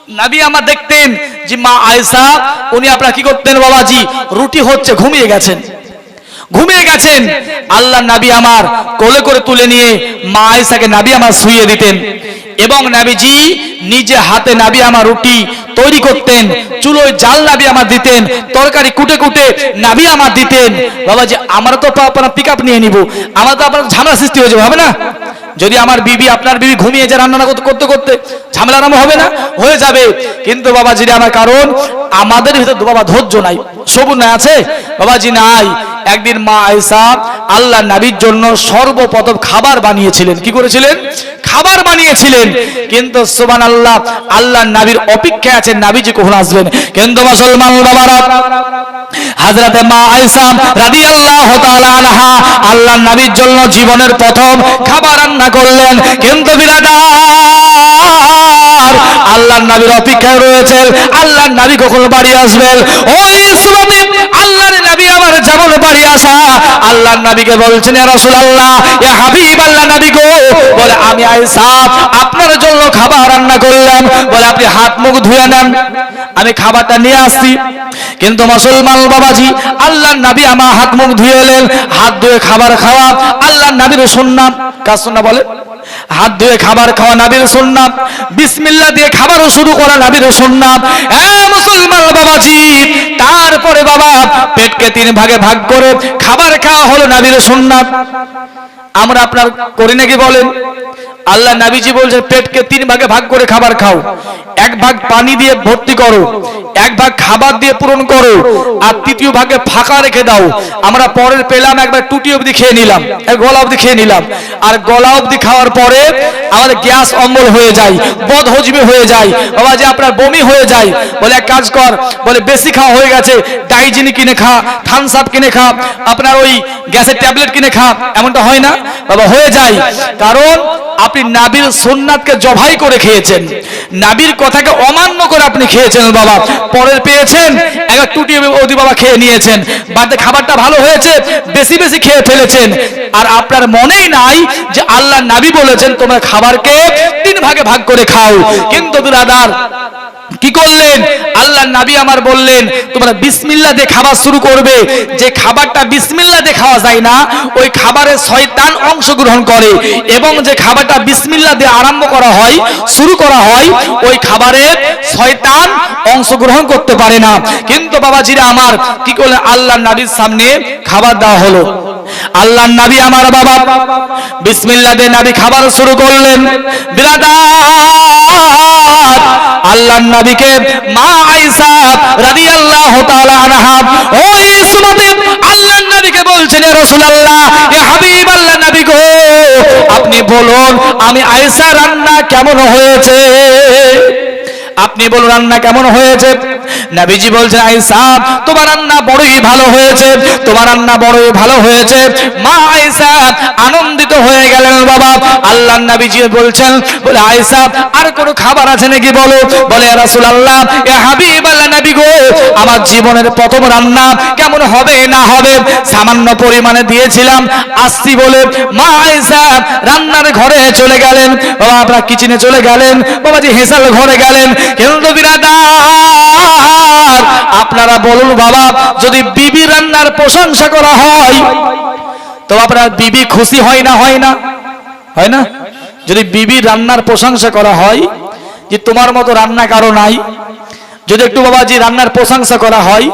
নবী আমার দেখতেন যে মা আয়েশা উনি আপনারা কি করতেন বাবাজি, রুটি হচ্ছে, ঘুমিয়ে গেছেন। আল্লাহ নবী আমার কোলে করে তুলে নিয়ে মা আয়েশাকে নবী আমার শুইয়ে দিতেন এবং নবীজি নিজে হাতে নবী আমার রুটি তৈরি করতেন, চুলোয় জাল নবী আমার দিতেন, তরকারি কুটে কুটে নবী আমার দিতেন। বাবাজি আমরা তো আপনার পিকআপ নিয়ে নিব, আমার তো আপনার ঝামেলা সৃষ্টি হয়ে যাবে, হবে না? যদি আমার বিবি আপনার বিবি ঘুমিয়ে যায় রান্না করতে করতে ঝামেলা আরম্ভ হবে না? হয়ে যাবে। কিন্তু বাবাজি আমার কারণ আমাদের ভিতরে বাবা ধৈর্য নাই, সবুর নাই, আছে বাবাজি নাই। একদিন মা আয়েশা আল্লাহ নবীর জন্য সর্বপ্রথম খাবার বানিয়েছিলেন। কি করেছিলেন? খাবার বানিয়েছিলেন। কিন্তু সুবহানাল্লাহ আল্লাহ নবীর অপেক্ষায় আছেন নবীজি কখন আসবেন। কিন্তু মুসলমান বাবারা হযরতে মা আয়েশা রাদিয়াল্লাহু তাআলা আনহা আল্লাহ নবীর জন্য জীবনের প্রথম খাবার রান্না করলেন। কিন্তু বিরাদার আল্লাহ নবীর অপেক্ষায় রয়েছেন আল্লাহ নবী কখন বাড়ি আসবেন। ওই সুবহানে আল্লাহর নবী আমার যেমন বাড়ি আসা, আল্লাহর নবীকে বলছেন ইয়া রাসূলুল্লাহ, ইয়া হাবিবাল্লাহ নবী গো, বলে আমি আয়েশা আপনার জন্য খাবার রান্না করলাম, বলে আপনি হাত মুখ ধুয়ে নেন, আমি খাবারটা নিয়ে আসছি। কিন্তু মুসলমান বাবাজি আল্লাহর নবী আমার হাত মুখ ধুয়ে এলেন, হাত ধুয়ে খাবার খাওয়া আল্লাহর নবীর সুন্নাত। কার সুন্নাত বলে? হাত ধুয়ে খাবার খাওয়া নবীর সুন্নাত, বিসমিল্লাহ দিয়ে খাবারও শুরু করা নবীর সুন্নাত। মুসলমান বাবাজি তারপরে বাবা পেটকে 3 ভাগে ভাগ করে খাবার খাওয়া হলো নবীর সুন্নাত। আমরা আপনার করি নাকি বলেন? আল্লাহ নবীজি বলছেন পেটকে 3 ভাগে ভাগ করে খাবার খাও, 1 ভাগ পানি দিয়ে ভর্তি করো, 1 ভাগ খাবার দিয়ে পূরণ করো, আর 3য় ভাগে ফাঁকা রেখে দাও। আমরা পরের পেলাম একবার টুটি অবধি খেয়ে নিলাম, গলা অবধি খেয়ে নিলাম, আর গলা অবধি খাওয়ার পরে আমাদের গ্যাস অম্বল হয়ে যায়, বদহজমি হয়ে যায়, বাবা যে আপনার বমি হয়ে যায়। বলে এক কাজ কর, বলে বেশি খাওয়া হয়ে গেছে, ডাইজিনি কিনে খা, থামস আপ কিনে খা, আপনার ওই গ্যাসের ট্যাবলেট কিনে খা। এমনটা হয় না বাবা? হয়ে যায়। কারণ আপনি নবীর সুন্নাতকে জবাই করে খেয়েছেন, নবীর কথাকে অমান্য করে আপনি খেয়েছেন বাবা। পরের পেয়েছেন একটা টুটি ওদি বাবা খেয়ে নিয়েছেন, বাড়িতে খাবারটা ভালো হয়েছে, বেশি বেশি খেয়ে ফেলেছেন, আর আপনার মনেই নাই যে আল্লাহ নবী বলেছেন তোমরা খাবারকে 3 ভাগে ভাগ করে খাও। কিন্তু বিরাদার কি করলেন? আল্লাহ নবী আমার বললেন তোমরা বিসমিল্লাহ দিয়ে খাবার শুরু করবে। যে খাবারটা বিসমিল্লাহ দিয়ে খাওয়া যায় না ওই খাবারে শয়তান অংশগ্রহণ করে, এবং যে খাবারটা বিসমিল্লাহ দিয়ে আরম্ভ করা হয়, শুরু করা হয়, ওই খাবারে শয়তান অংশগ্রহণ করতে পারে না। কিন্তু বাবাজিরা আমার কি করলেন? আল্লাহ নবীর সামনে খাবার দেওয়া হলো, আল্লাহ নবী আমার বাবা বিসমিল্লাহ দিয়ে নবী খাবার শুরু করলেন। বিরাদার আল্লাহ নবীকে মা আয়েশা রাদিয়াল্লাহু তাআলা আনহা ওই সুমাতে আল্লাহ নবীকে বলছেন ইয়া রাসূলুল্লাহ, ইয়া হাবিবাল্লাহ নবী গো, আপনি বলুন আমি আয়েশা রান্না কেমন হয়েছে, আপনি বলুন রান্না কেমন হয়েছে। নবীজি বলছেন আয়েশা তোমার রান্না বড়ই ভালো হয়েছে, তোমার রান্না বড়ই ভালো হয়েছে। মা আয়েশা আনন্দিত হয়ে গেলেন বাবা। আল্লাহ নবীজি বলছেন, বলে আয়েশা আর কোনো খাবার আছে নাকি বলো। বলে ইয়া রাসূলুল্লাহ, ইয়া হাবিবাল্লাহ নবী গো, আমার জীবনের প্রথম রান্না কেমন হবে না হবে সামান্য পরিমাণে দিয়েছিলাম, আসছি বলে মা আয়েশা রান্নার ঘরে চলে গেলেন। বাবা আপনারা কিচেনে চলে গেলেন, বাবাজি হেসাল ঘরে গেলেন। কিন্তু বিরাদার আপনারা বলুন বাবা, যদি বিবি রান্নার প্রশংসা করা হয় তো আপনার বিবি খুশি হয় না? হয় না? হয় না? যদি বিবি রান্নার প্রশংসা করা হয় যে তোমার মতো রান্না কারো নাই, যদি একটু বাবাজি রান্নার প্রশংসা করা হয়,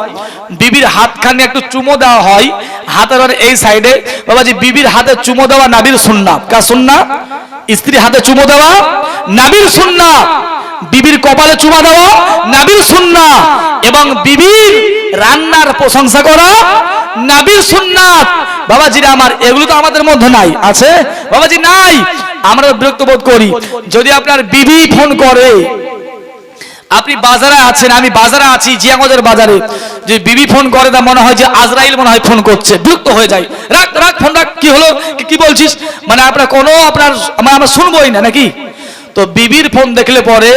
বিবির হাতখানি একটু চুমো দেওয়া হয়, হাতের এই সাইডে বাবাজি বিবির হাতে চুমো দেওয়া নবীর সুন্নাত। কার সুন্নাত? স্ত্রী হাতে চুমো দেওয়া নবীর সুন্নাত, বিবির কপালে চুমা দেওয়া নবীর সুন্নাত, এবং বিবির রান্নার প্রশংসা করা নবীর সুন্নাত। বাবাজিরা আমার এগুলো তো আমাদের মধ্যে নাই, আছে বাবাজি? নাই। আমরা বিরক্ত বোধ করি যদি আপনার বিবি ফোন করে, আপনি বাজারে আছেন, আমি বাজারে আছি, জিয়াগঞ্জের বাজারে, যে বিবি ফোন করে তা মনে হয় যে আজরাইল মনে হয় ফোন করছে, বিরক্ত হয়ে যায়। রাখ রাখ ফোন রাখ, কি হলো, কি বলছিস, মানে আপনার কোনো আপনার আমরা শুনবোই না নাকি? তো বিবির ফোন দেখলে পরে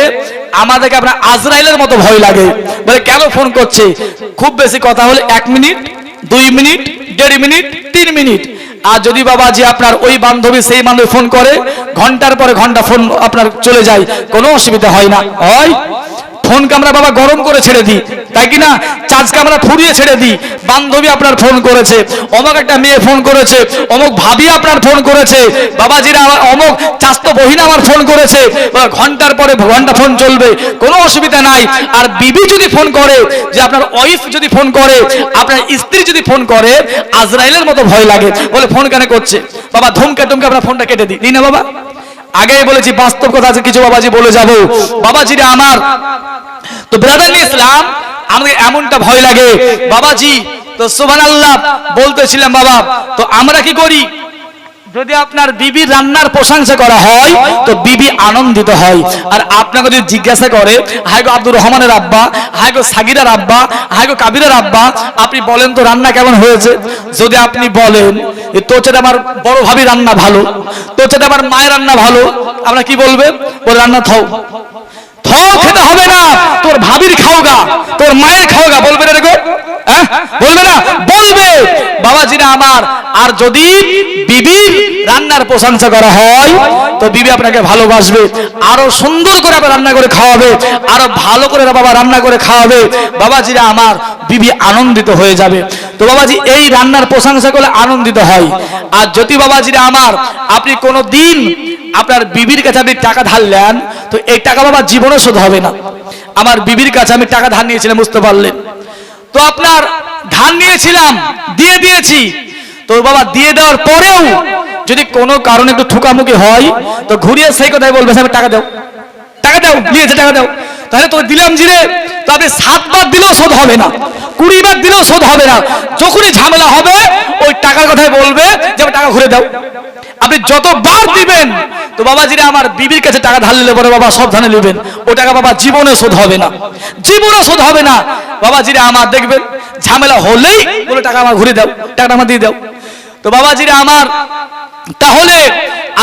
আমাদেরকে আপনার আজরাইলের মতো ভয় লাগে। বলে কেন ফোন করছে? খুব বেশি কথা হলে 1 মিনিট, 2 মিনিট, 1.5 মিনিট, 3 মিনিট। আর যদি বাবাজি আপনার ওই বান্ধবী সেই বান্ধবী ফোন করে ঘন্টার পরে ঘন্টা ফোন আপনার চলে যায়, কোনো অসুবিধা হয় না। হয় ফোনকে আমরা বাবা গরম করে ছেড়ে দিই, তাই কি না? চার্জকে আমরা ফুরিয়ে ছেড়ে দিই। বান্ধবী আপনার ফোন করেছে, অমুক একটা মেয়ে ফোন করেছে, অমুক ভাবি আপনার ফোন করেছে, বাবাজিরা অমুক চাস্ত বহিনা আমার ফোন করেছে, ঘন্টার পরে ঘন্টা ফোন চলবে, কোনো অসুবিধা নাই। আর বিবি যদি ফোন করে, যে আপনার ওয়াইফ যদি ফোন করে, আপনার স্ত্রী যদি ফোন করে, আজরাইলের মতো ভয় লাগে, বলে ফোন কেন করছে বাবা, ধমকে টমকে আপনার ফোনটা কেটে দিই না বাবা। আগেই বলেছি বাস্তব কথা আছে, কিছু বাবাজি বলে যাবো। বাবাজিরা আমার, তো ব্রাদার ইসলাম, আমাদের এমনটা ভয় লাগে বাবাজি। তো সুবহানাল্লাহ বলতেছিলাম বাবা, তো আমরা কি করি, যদি আপনার বিবির রান্নার প্রশংসা করা হয় তো বিবি আনন্দিত হয়। আর আপনাকে যদি জিজ্ঞাসা করে, হাই গো আব্দুর রহমানের আব্বা, হাই গো সাগিরার আব্বা, হাই গো কাবিরের আব্বা, আপনি বলেন তো রান্না কেমন হয়েছে? যদি আপনি বলেন তোর চেয়ে আমার বড় ভাবি রান্না ভালো, তোর চেয়ে আমার মায়ের রান্না ভালো, আমরা কি বলবে? ওর রান্না থাও খেতে হবে না, তোর ভাবির খাওগা, তোর মায়ের খাওগা, বলবে না রে? হ্যাঁ বলবে না? বলবে বাবাজিরা আমার। আর যদি বিবির রান্নার প্রশংসা করা হয় তো বিবি আপনাকে ভালোবাসবে, আরো সুন্দর করে আবার রান্না করে খাওয়াবে, আরো ভালো করে বাবা রান্না করে খাওয়াবে। বাবাজিরা আমার, বিবি আনন্দিত হয়ে যাবে। তো বাবাজি এই রান্নার প্রশংসা করলে আনন্দিত হয়। আর যদি বাবাজিরা আমার আপনি কোনো দিন আপনার বিবির কাছে আপনি টাকা ধার নেন, তো এই টাকা বাবা জীবনে শোধ হবে না। আমার বিবির কাছে আমি টাকা ধার নিয়েছিলাম, বুঝতে পারলেন? তো আপনার ধার নিয়েছিলাম, দিয়ে দিয়েছি, তো বাবা দিয়ে দেওয়ার পরেও যদি কোনো কারণে একটু ঠুকামুকি হয় তো ঘুরিয়ে সেই কথাই বলবে, আমি টাকা দাও, টাকা দাও, নিয়েছে টাকা দাও। তাহলে তো দিলাম জিরে, তো আপনি 7 বার দিলেও শোধ হবে না, 20 বার দিলেও শোধ হবে না। যখনই ঝামেলা হবে ওই টাকার কথাই বলবে যে টাকা ঘুরে দাও। আপনি যতবার দিবেন, তো বাবাজিরা আমার বিবির কাছে টাকা ধার নিলে পরে বাবা সাবধানে নেবেন, ও টাকা বাবা জীবনে শোধ হবে না, জীবনে শোধ হবে না। বাবাজিরা আমার দেখবেন ঝামেলা হলেই বলে টাকা আমার ঘুরে দাও, টাকাটা আমার দিয়ে দাও। তো বাবাজিরা আমার, তাহলে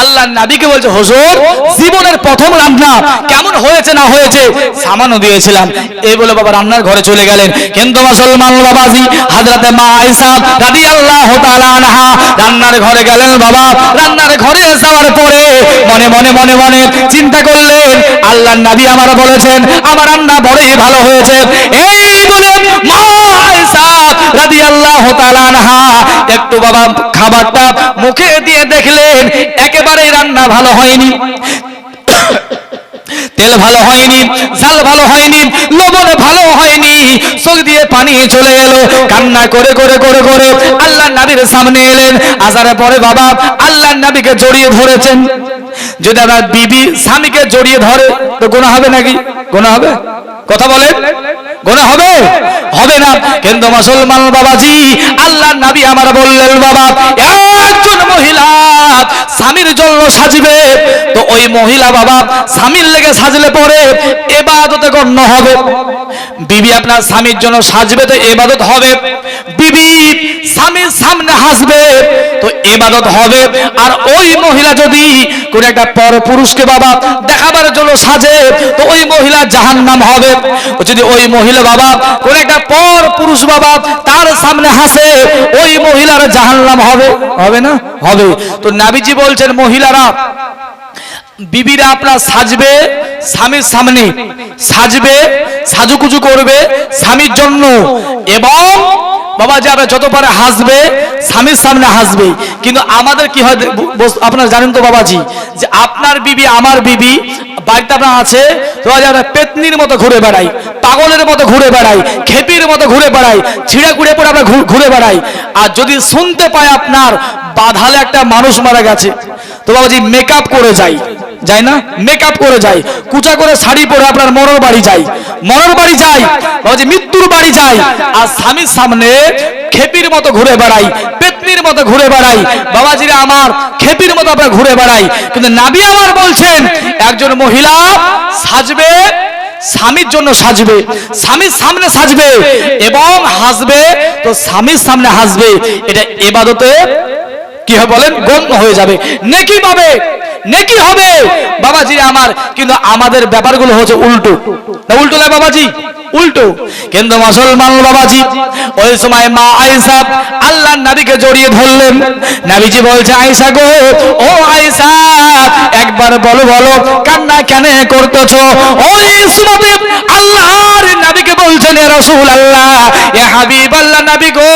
আল্লাহ নবীকে বলছে, হুজুর জীবনের প্রথম রান্না কেমন হয়েছে না হয়েছে সামান্য দিয়েছিলাম, এই বলে বাবা রান্নার ঘরে চলে গেলেন। কিন্তু মুসলমান বাবাজি, হযরতে মা আয়েশা রাদিয়াল্লাহু তাআলা আনহা রান্নার ঘরে গেলেন বাবা। রান্নার ঘরে যাওয়ার পরে মনে মনে মনে মনে চিন্তা করলেন, আল্লাহ নবী আমার বলেছেন আমার রান্না বড়ই ভালো হয়েছে। এই বলে মা আয়েশা রাদিয়াল্লাহু তাআলা আনহা একটু বাবা খাবারটা মুখে দিয়ে দেখলেন একেবারেই রান্না ভালো হয়নি, তেল ভালো হয়নি, ঝাল ভালো হয়নি, লবণ ভালো হয়নি। চোখ দিয়ে পানি চলে এলো, কান্না করে করে করে করে আল্লাহ নবীর সামনে এলেন। আসার পরে বাবা আল্লাহ নবীকে জড়িয়ে ধরেছেন। যদি আমার বিবি স্বামীকে জড়িয়ে ধরে তো গুনাহ হবে নাকি? গুনাহ হবে? কথা বলেন, গুনাহ হবে? হবে না। কিন্তু মুসলমান বাবাজি, আল্লাহ নবী আমার বললেন বাবা, একজন মহিলা স্বামীর জন্য সাজবে, তো ওই মহিলা বাবা স্বামীর লেগে সাজলে পরে ইবাদতে গণ্য হবে। বিবি আপনার স্বামীর জন্য সাজবে তো ইবাদত হবে, বিবি স্বামীর সামনে হাসবে তো ইবাদত হবে। আর ওই মহিলা যদি কোন একটা পর পুরুষকে বাবা দেখাবার জন্য সাজে তো ওই মহিলা জাহান্নাম হবে। যদি ওই মহিলা বাবা কোন একটা পর পুরুষ বাবা তার সামনে হাসে ওই মহিলার জাহান্নাম হবে, হবে না? হবে। তো নবীজি বলছেন মহিলারা, বিবিরা আপনার সাজবে স্বামীর সামনে, সাজবে সাজুকুজু করবে স্বামীর জন্য, এবং বাবা যাবে যত পারে হাসবে স্বামীর সামনে হাসবে। কিন্তু আমাদের কি হয় আপনারা জানেন তো বাবাজি, যে আপনার বিবি আমার বিবি বাড়িতে আপনার আছে তো আমরা পেতনির মতো ঘুরে বেড়াই, পাগলের মতো ঘুরে বেড়াই, খেপির মতো ঘুরে বেড়াই, ছিঁড়ে কুড়ে পড়ে আমরা ঘুরে বেড়াই। আর যদি শুনতে পায় আপনার বাঁধালে একটা মানুষ মারা গেছে তো বাবাজি মেকআপ করে যাই, যায় না? মেকআপ করে যায়, কুচা করে শাড়ি পরে আপনার মরর বাড়ি যাই, মরর বাড়ি যাই, বাবাজি মৃত্যুর বাড়ি যাই। আর স্বামীর সামনে খেপির মতো ঘুরে বেড়াই, পেতনির মতো ঘুরে বেড়াই, বাবাজিরা আমার খেপির মতো আমরা ঘুরে বেড়াই। কিন্তু নবী আমার বলছেন একজন মহিলা সাজবে স্বামীর জন্য সাজবে, স্বামীর সামনে সাজবে এবং হাসবে, তো স্বামীর সামনে হাসবে, এটা ইবাদতে কি হবে বলেন? গণ্য হয়ে যাবে, নেকি পাবে, নেকি হবে বাবাজি আমার। কিন্তু আমাদের ব্যাপারগুলো হচ্ছে উল্টো, না উল্টো নয় বাবাজি, উল্টো। কিন্তু মুসলমান বাবাজি ওই সময় মা আয়েশা আল্লাহ নবীকে জড়িয়ে ধরলেন। নবীজি বলছে, আয়েশা গো, ও আয়েশা একবার বলো বলো কান্না কেন করতেছো? ওই সময় আল্লাহ রাসূলুল্লাহ, ইয়া হাবিবাল্লাহ, নবী গো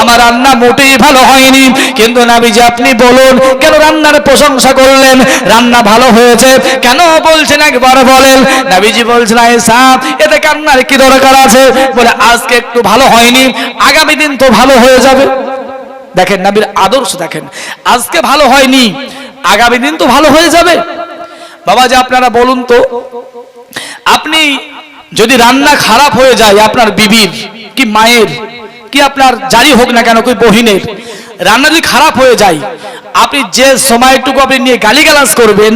আমার রান্না মোটেই ভালো হয়নি। কিন্তু নবীজি আপনি বলুন কেন রান্নার প্রশংসা করলেন? রান্না ভালো হয়েছে কেন বলছেন একবার বলেন। নবীজি বলছেন আয়েশা এতে কান্নার কি দরকার আছে? বলে আজকে একটু ভালো হয়নি, আগামী দিন তো ভালো হয়ে যাবে। দেখেন নবীর আদর্শ, দেখেন আজকে ভালো হয়নি, আগামী দিন তো ভালো হয়ে যাবে। বাবাজি আপনারা বলুন তো, আপনি যদি রান্না খারাপ হয়ে যায় আপনার বিবির কি মায়ের কি আপনার যারই হোক না কেন, কই বহিনের রান্না যদি খারাপ হয়ে যায়, আপনি যে সময়টুকু আপনি নিয়ে গালিগালাজ করবেন,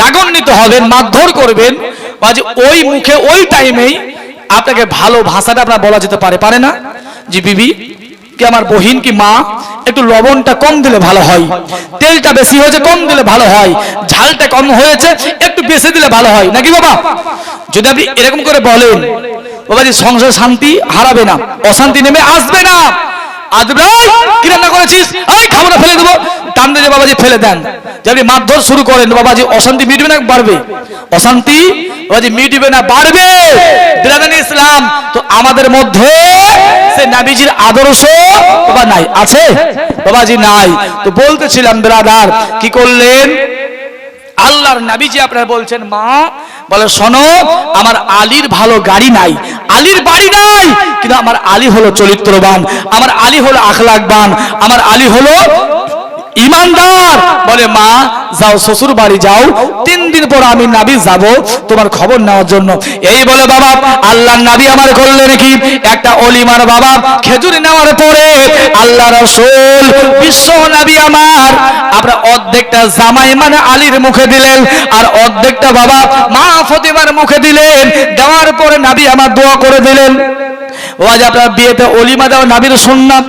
রাগান্বিত হবেন, মারধর করবেন, বাবাজি ওই মুখে ওই টাইমেই আপনাকে ভালো ভাষাটা আপনার বলা যেতে পারে, পারে না? জি বিবি কি আমার বহিন কি মা একটু লবণটা কম দিলে ভালো হয়, তেলটা বেশি হয়েছে কম দিলে ভালো হয়, ঝালটা কম হয়েছে একটু বেশি দিলে ভালো হয়, নাকি বাবা? যদি আপনি এরকম করে বলেন বাবাজি সংসার শান্তি হারাবে না, অশান্তি নেমে আসবে না। কি রান্না করেছিস? এই খাবো না, ফেলে দেবো, টান দিয়ে বাবাজি ফেলে দেন। যে আপনি মারধর শুরু করেন, বাবাজি অশান্তি মিটবে না বাড়বে? অশান্তি বাবাজি মিটবে না, বাড়বে। বিরাদানি ইসলাম তো আমাদের মধ্যে সে নবীজির আদর্শ বাবা নাই, আছে বাবাজি নাই। তো বলতেছিলাম ব্রাদার কি করলেন, আল্লাহর নবীজি আপনারা বলছেন মা বলে শোনো আমার আলীর ভালো গাড়ি নাই, আলীর বাড়ি নাই, কিন্তু আমার আলী হলো চরিত্রবান, আমার আলী হলো আখলাকবান, আমার আলী হলো ইমানদার। বলে মা যাও শ্বশুর বাড়ি যাও, 3 দিন পর আমি নবী যাব তোমার খবর নেওয়ার জন্য। এই বলে বাবা আল্লাহর নবী আমার করলেন কি, একটা অলিমার বাবা খেজুর নেওয়ার পরে আল্লাহ রাসূল বিশ্ব নবী আমার আপনার অর্ধেকটা জামাই মানে আলীর মুখে দিলেন, আর অর্ধেকটা বাবা মা ফাতিমার মুখে দিলেন। দেওয়ার পরে নবী আমার দোয়া করে দিলেন। ও আজ আপনার বিয়েতে অলিমা দেওয়া নবীর সুন্নাত,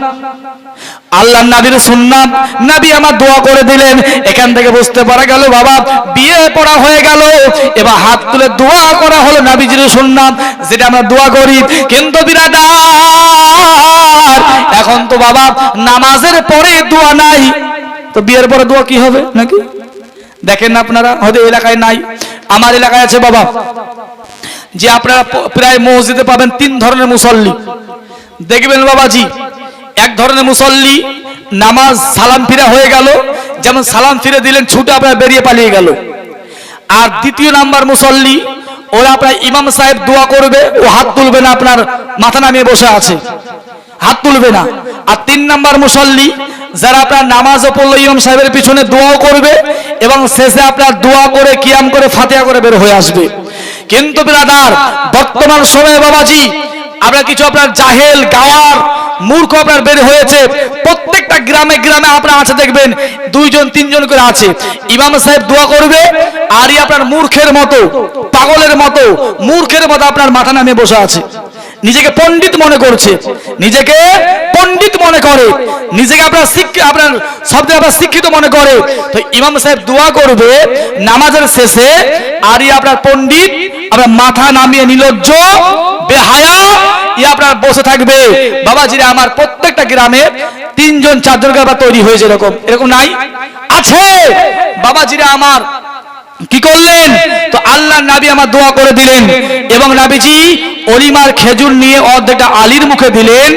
আল্লাহর নবীর সুন্নাত, নবী আমার দোয়া করে দিলেন। এখান থেকে বুঝতে পারা গেল বাবা বিয়ে পড়া হয়ে গেল, এবার হাত তুলে দোয়া করা হলো নবীজির সুন্নাত, যেটা আমরা দোয়া করি। কিন্তু বিরাদার এখন তো বাবা নামাজের পরে দোয়া নাই, তো বিয়ের পরে দোয়া কি হবে নাকি? দেখেন আপনারা হয়তো এলাকায় নাই, আমার এলাকায় আছে বাবা, যে আপনারা প্রায় মসজিদে পাবেন 3 ধরনের মুসল্লি দেখবেন বাবাজি। এক ধরনের মুসল্লি নামাজ সালাম ফিরা হয়ে গেল, যেমন সালাম ফিরে দিলেন ছুটে আপনার বেরিয়ে পালিয়ে গেল। আর দ্বিতীয় নাম্বার মুসল্লি ওরা আপনার ইমাম সাহেব দোয়া করবে, ও হাত তুলবে না, আপনার মাথা নামিয়ে বসে আছে, হাত তুলবে না। আর 3 নাম্বার মুসল্লি যারা আপনার নামাজও পড়লো ইমাম সাহেবের পিছনে দোয়াও করবে এবং শেষে আপনার দোয়া করে কিয়াম করে ফাতিহা করে বের হয়ে আসবে। কিন্তু ব্রাদার বর্তমান সময়ে বাবাজি আপনার কিছু আপনার জাহেল গাওয়ার মূর্খ আপনার বের হয়েছে, প্রত্যেকটা গ্রামে গ্রামে আপনার আছে দেখবেন 2 জন 3 জন করে আছে। ইমাম সাহেব দোয়া করবে আর আপনার মূর্খের মতো, পাগলের মতো, মূর্খের মতো আপনার মাথা নামিয়ে বসে আছে, নিজেকে পণ্ডিত মনে করছে, নিজেকে পণ্ডিত মনে করে, নিজেকে আপনার আপনার শব্দে আপনার শিক্ষিত মনে করে। তো ইমাম সাহেব দোয়া করবে নামাজের শেষে, আর আপনার পণ্ডিত আপনার মাথা নামিয়ে নির্লজ্জ বেহায়া আপনার বসে থাকবে। বাবাজিরা আমার প্রত্যেকটা গ্রামে 3 জন 4 জন করে তৈরি হয়েছে, এরকম এরকম নাই আছে বাবাজিরা আমার। কি করলেন, তো আল্লাহর নবী আমার দোয়া করে দিলেন এবং নবীজি অলিমার খেজুর নিয়ে অর্ধেকটা আলীর মুখে দিলেন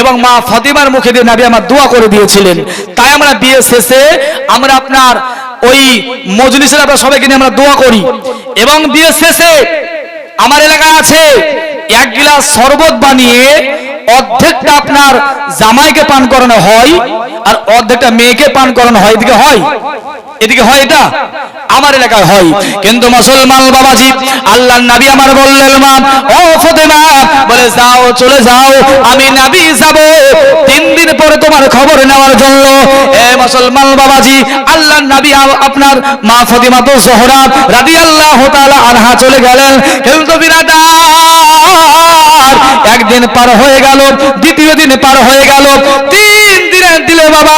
এবং মা ফাতিমার মুখে দিয়ে নবী আমার দোয়া করে দিয়েছিলেন। তাই আমরা বিয়ে শেষে আমরা আপনার ওই মজলিসে আমরা সবাইকে নিয়ে আমরা দোয়া করি। এবং বিয়ে শেষে আমার এলাকায় আছে 1 গ্লাস শরবত বানিয়ে অর্ধেকটা আপনার জামাইকে পান করানো হয় আর অর্ধেকটা মেয়েকে পান করানো হয়। এদিকে হয়, এদিকে হয়, এটা আমার এলাকায় হয়। কিন্তু মুসলমান বাবাজি আল্লাহর নবী আমার বললেন মা ও ফাতেমা বলে যাও চলে যাও, আমি নবী যাব 3 দিন পরে তোমার খবর নেওয়ার জন্য। এ মুসলমান বাবাজি আল্লাহর নবী আপনার মা ফাতিমা তো জোহরা রাদিয়াল্লাহু তাআলা আনহা চলে গেলেন। কিন্তু বিরাদার একদিন পার হয়ে গেল, দ্বিতীয় দিন পার হয়ে গেল, 3 দিনের দিলে বাবা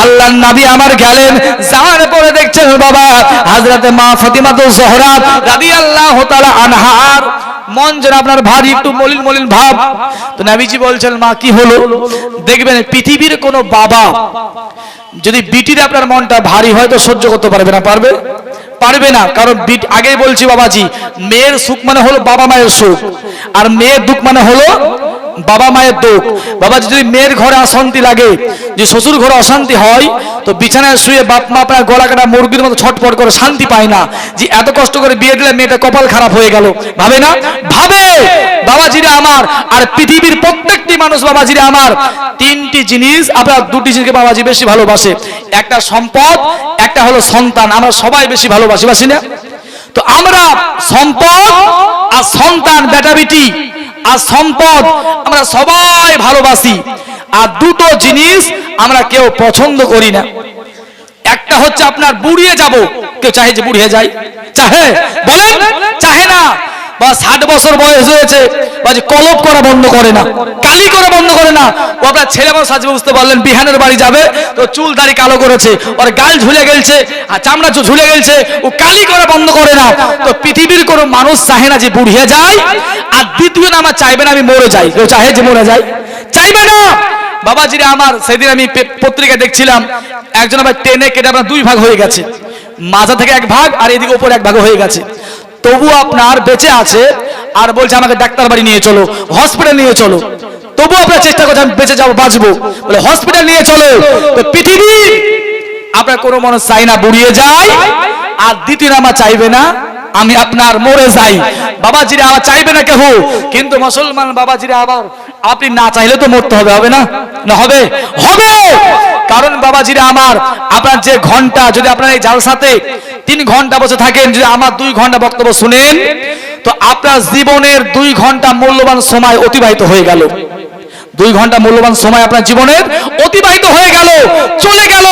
আল্লাহর নবী আমার গেলেন। যাওয়ার পরে দেখছেন বাবা হযরতে মা ফাতিমা তো জোহরা রাদিয়াল্লাহু তাআলা আনহার মন যেন আপনার ভারী একটু মলিন মলিন ভাব। তো নবীজি বলছেন মা কি হলো? দেখবেন পৃথিবীর কোন বাবা যদি বিটির আপনার মনটা ভারী হয় তো সহ্য করতে পারবে না, পারবে? পারবে না। কারণ আগেই বলছি বাবাজি, মেয়ের সুখ মানে হলো বাবা মায়ের সুখ, আর মেয়ের দুঃখ মানে হলো বাবা মায়ের দুঃখ। বাবাজি যদি মেয়ের ঘরে অশান্তি লাগে, যে শ্বশুর ঘরে অশান্তি হয়, তো বিছানায় শুয়ে বাপ মা আপনার গলা কাটা মুরগির মতো ছটফট করে শান্তি পায় না, যে এত কষ্ট করে বিয়ে দিলে মেয়েটা কপাল খারাপ হয়ে গেল, ভাবে না? ভাবে বাবাজিরা আমার। আর পৃথিবীর প্রত্যেকটি মানুষ বাবাজিরা আমার তিনটি জিনিস, আপনার দুটি জিনিসকে বাবাজি বেশি ভালোবাসে, একটা সম্পদ, একটা হলো সন্তান। আমরা সবাই বেশি ভালোবাসি, বাসি না? তো আমরা সম্পদ আর সন্তান, বেটা বেটি আর সম্পদ আমরা সবাই ভালোবাসি। আর দুটো জিনিস আমরা কেউ পছন্দ করি না। একটা হচ্ছে আপনার বুড়িয়ে যাব, কেউ চাহে যে বুড়িয়ে যায়? চাহে? বলেন চাহে না। বা 60 বছর বয়স হয়েছে, বা যে কলপ করা বন্ধ করে না, কালি করা বন্ধ করে না। ও আপনার ছেলে মানুষ সাজবে, বুঝতে পারলেন, বিহানের বাড়ি যাবে তো চুল দাড়ি কালো করেছে, ওর গাল ঝুলে গেছে আর চামড়া ঝুলে গেছে, ও কালি করা বন্ধ করে না। তো পৃথিবীর কোনো মানুষ চাহে না যে বুড়িয়ে যায়। আর দ্বিতীয় নামা চাইবে না আমি মরে যাই, কেউ চাহে যে মরে যায়? চাইবে না বাবাজিরা আমার। সেদিন আমি পত্রিকা দেখছিলাম, একজন আবার ট্রেনে কেটে আপনার দুই ভাগ হয়ে গেছে, মাথা থেকে এক ভাগ আর এদিকে উপরে এক ভাগ হয়ে গেছে, তবু আপনার বেঁচে আছে। আর বলছে আমাকে ডাক্তার বাড়ি নিয়ে চলো, হসপিটাল নিয়ে চলো, তবু আপনার চেষ্টা করছে আমি বেঁচে যাবো, বাঁচবো, বলে হসপিটাল নিয়ে চলো। তো পৃথিবী আপনার কোনো মানুষ চাই না বুড়িয়ে যায়, আর দ্বিতীয় নামা চাইবে না আমি আপনার মরে যাই। বাবাজিরা আবার চাইবে না কেউ, কিন্তু মুসলমান বাবাজিরা আবার আপনি না চাইলে তো মরতে হবে, হবে না? না হবে? হবে। কারণ বাবাজিরা আমার, আপনার যে ঘন্টা, যদি আপনার এই জালসাতে 3 ঘন্টা বসে থাকেন, যদি আমার 2 ঘন্টা বক্তব্য শুনেন, তো আপনার জীবনের 2 ঘন্টা মূল্যবান সময় অতিবাহিত হয়ে গেল। 2 ঘন্টা মূল্যবান সময় আপনার জীবনের অতিবাহিত হয়ে গেল, চলে গেল।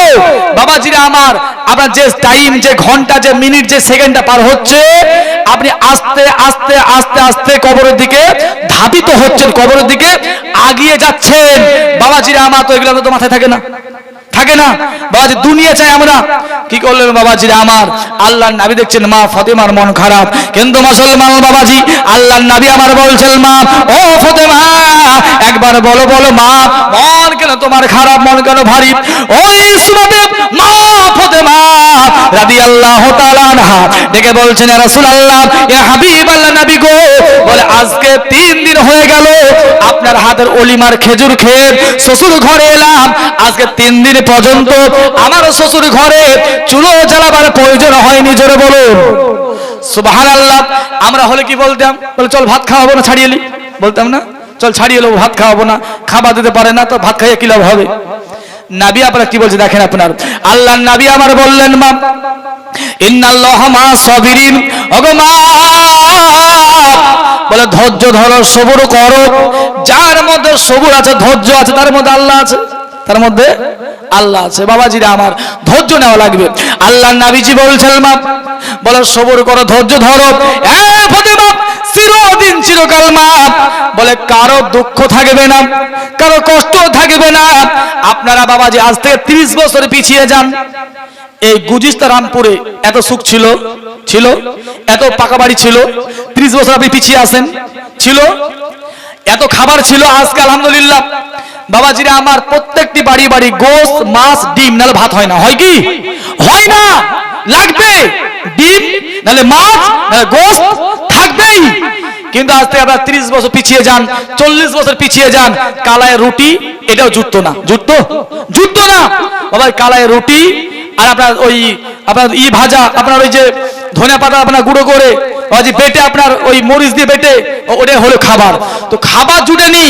বাবাজিরা আমার, আপনার যে টাইম, যে ঘন্টা, যে মিনিট, যে সেকেন্ডটা পার হচ্ছে, আপনি আস্তে আস্তে আস্তে আস্তে কবরের দিকে ধাবিত হচ্ছেন, কবরের দিকে আগিয়ে যাচ্ছেন। বাবাজিরা আমার, তো এগুলো তো মাথায় থাকে না, থাকে না বাবাজি? দুনিয়া চাই আমরা। কি করলেন বাবাজিরা আমার? আল্লাহর নবী দেখছেন মা ফাতেমার মন খারাপ, কিন্তু মুসলমান বাবাজি, আল্লাহর নবী আমার বলছেন, মা ও ফাতেমা, একবার বলো বলো মা, মন কেন তোমার খারাপ, মন কেন ভারী? ওই সুমাতে মা ফাতেমা রাদিয়াল্লাহু তাআলা আনহা ডেকে বলছেন, ইয়া রাসূলুল্লাহ, ইয়া হাবিবাল্লাহ নবী গো, বলে আজকে 3 দিন হয়ে গেল আপনার হাতের অলিমার খেজুর খেয়ে শ্বশুর ঘরে এলাম, আজকে 3 দিন পর্যন্ত আমার শ্বশুর ঘরে চুলো জ্বালাবার প্রয়োজন হয়নি। জোরে বলুন সুবহানাল্লাহ। আমরা হলে কি বলতাম? বলে চল ভাত খাওয়াবো না, ছাড়িয়ে নি, বলতাম না? চল ছাড়িয়ে নেবো, ভাত খাওয়াবো না, খাবার দিতে পারে না, তো ভাত খাইয়ে কি লাভ হবে? নবী আপনারা কি বলছে দেখেন, আপনার আল্লাহর নবী আমার বললেন, মা ইন্নাল্লাহা মা সাবিরিন, ওগো মা, বলে ধৈর্য ধরো, সবুর করো। যার মধ্যে সবুর আছে, ধৈর্য আছে, তার মধ্যে আল্লাহ আছে, তার মধ্যে আল্লাহ আছে। বাবাজিরা আমার, ধৈর্য নেওয়া লাগবে। আল্লাহর নবীজি বলছেন, মা বলে সবুর করো, ধৈর্য ধরো। এ ফাতেমা, চিরদিন চিরকাল মা, বলে কারো দুঃখ থাকবে না, কারো কষ্ট থাকবে না। আপনারা বাবাজি আজ থেকে 30 বছর পিছিয়ে যান, এই গুজিস্তা রামপুরে এত সুখ ছিল, ছিল এত পাকা বাড়ি ছিল? 30 বছর আপনি পিছিয়ে আসেন, ছিল এত খাবার ছিল? আজকে আলহামদুলিল্লাহ বাবাজিরা আমার, প্রত্যেকটি বাড়ি বাড়ি গোশত, মাছ, ডিম, নাহলে ভাত হয় না। হয় কি? হয় না। লাগবে ডিম, নাহলে মাছ, নাহলে গোশত থাকবেই। কিন্তু আজ থেকে আপনার 30 বছর পিছিয়ে যান, 40 বছর পিছিয়ে যান, কালায় রুটি এটাও জুটতো না, জুটতো না বাবা, কালায় রুটি। আর আপনার ওই আপনার ভাজা, আপনার ওই যে ধনে পাতা আপনার গুঁড়ো করে বেটে, আপনার ওই মরিচ দিয়ে বেটে, ওটা হলো খাবার। তো খাবার জুটেনি,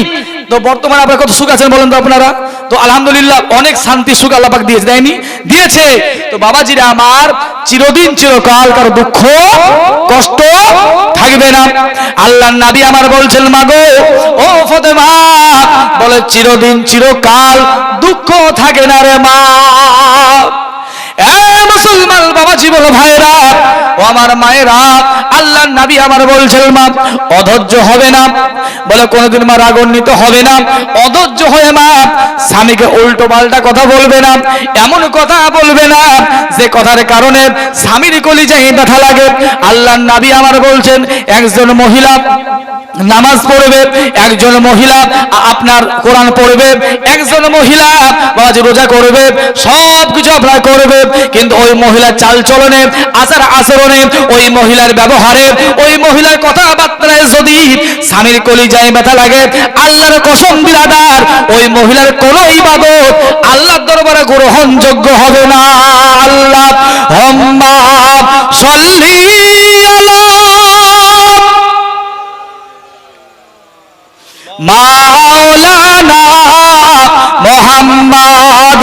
তো বর্তমানে আপনার কত সুখ আছেন বলেন তো আপনারা? তো আলহামদুলিল্লাহ অনেক শান্তি সুখ আল্লাহ পাক দিয়েছে, দেয়নি? দিয়েছে। তো বাবাজিরা আমার, চিরদিন চিরকাল কারো দুঃখ কষ্ট থাকবে না। আল্লাহর নবী আমার বলছেন, মা গো ও ফাতেমা, বলে চিরদিন চিরকাল দুঃখ থাকে না রে মা। মুসলমান বাবাজি বলো ভাইরা, ও আমার মায়েরা, আল্লাহর নবী আমার বলছেন, মা অধৈর্য হবে না, বলে কোনোদিন মা রাগান্বিত হবে না, অধৈর্য হয়ে মা স্বামীকে উল্টো পাল্টা কথা বলবে না, এমন কথা বলবে না যে কথার কারণে স্বামীর কলিজায় ব্যথা লাগে। আল্লাহর নবী আমার বলছেন, একজন মহিলা নামাজ পড়বে, একজন মহিলা আপনার কোরআন পড়বে, একজন মহিলা বাবাজি রোজা করবে, সব কিছু আপনার করবে, কিন্তু ওই মহিলার চাল চলনে, আচার আচরণে, ওই মহিলার ব্যবহারে, ওই মহিলার কথাবার্তায় যদি স্বামীর কলিজায় ব্যথা লাগে, আল্লাহর কসম বিরাদার ওই মহিলার কোনো ইবাদত আল্লাহর দরবারে গ্রহণযোগ্য হবে না। আল্লাহ হুম্মা সাল্লি আলা মাওলানা মুহাম্মদ।